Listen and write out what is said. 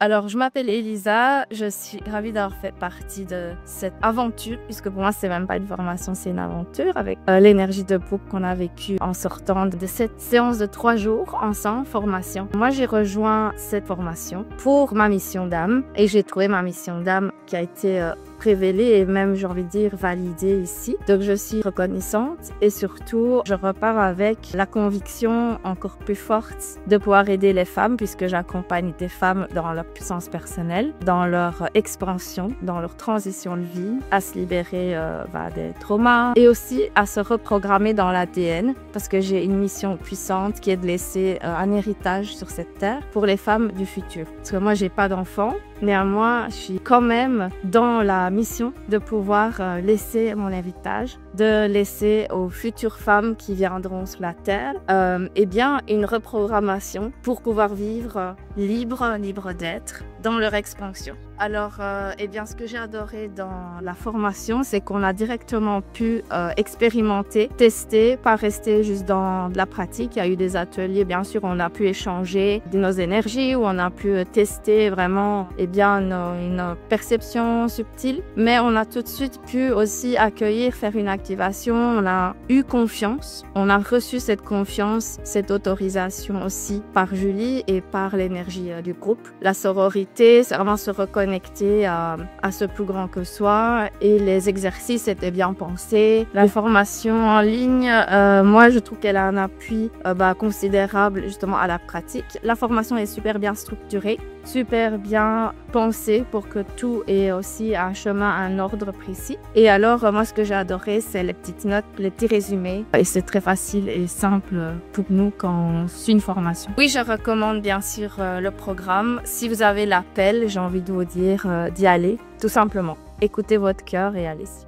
Alors, je m'appelle Elisa, je suis ravie d'avoir fait partie de cette aventure, puisque pour moi, c'est même pas une formation, c'est une aventure avec l'énergie de groupe qu'on a vécue en sortant de cette séance de 3 jours ensemble, formation. Moi, j'ai rejoint cette formation pour ma mission d'âme et j'ai trouvé ma mission d'âme qui a été révélée et même, j'ai envie de dire, validée ici. Donc, je suis reconnaissante et surtout, je repars avec la conviction encore plus forte de pouvoir aider les femmes puisque j'accompagne des femmes dans leur puissance personnelle, dans leur expansion, dans leur transition de vie, à se libérer des traumas et aussi à se reprogrammer dans l'ADN parce que j'ai une mission puissante qui est de laisser un héritage sur cette terre pour les femmes du futur. Parce que moi, j'ai pas d'enfants. Néanmoins, je suis quand même dans la mission de pouvoir laisser mon héritage, de laisser aux futures femmes qui viendront sur la terre, une reprogrammation pour pouvoir vivre libre d'être dans leur expansion. Alors, ce que j'ai adoré dans la formation, c'est qu'on a directement pu expérimenter, tester, pas rester juste dans de la pratique. Il y a eu des ateliers, bien sûr, on a pu échanger nos énergies, où on a pu tester vraiment une perception subtile. Mais on a tout de suite pu aussi accueillir, faire une activation. On a eu confiance, on a reçu cette confiance, cette autorisation aussi par Julie et par l'énergie du groupe. La sororité, c'est vraiment se reconnecter à ce plus grand que soi et les exercices étaient bien pensés. La formation en ligne, moi je trouve qu'elle a un appui considérable justement à la pratique. La formation est super bien structurée, super bien pensée pour que tout ait aussi un chemin, un ordre précis. Et alors moi ce que j'ai adoré c'est les petites notes, les petits résumés et c'est très facile et simple pour nous quand on suit une formation. Oui, je recommande bien sûr le programme. Si vous avez l'appel, j'ai envie de vous dire d'y aller, tout simplement. Écoutez votre cœur et allez-y.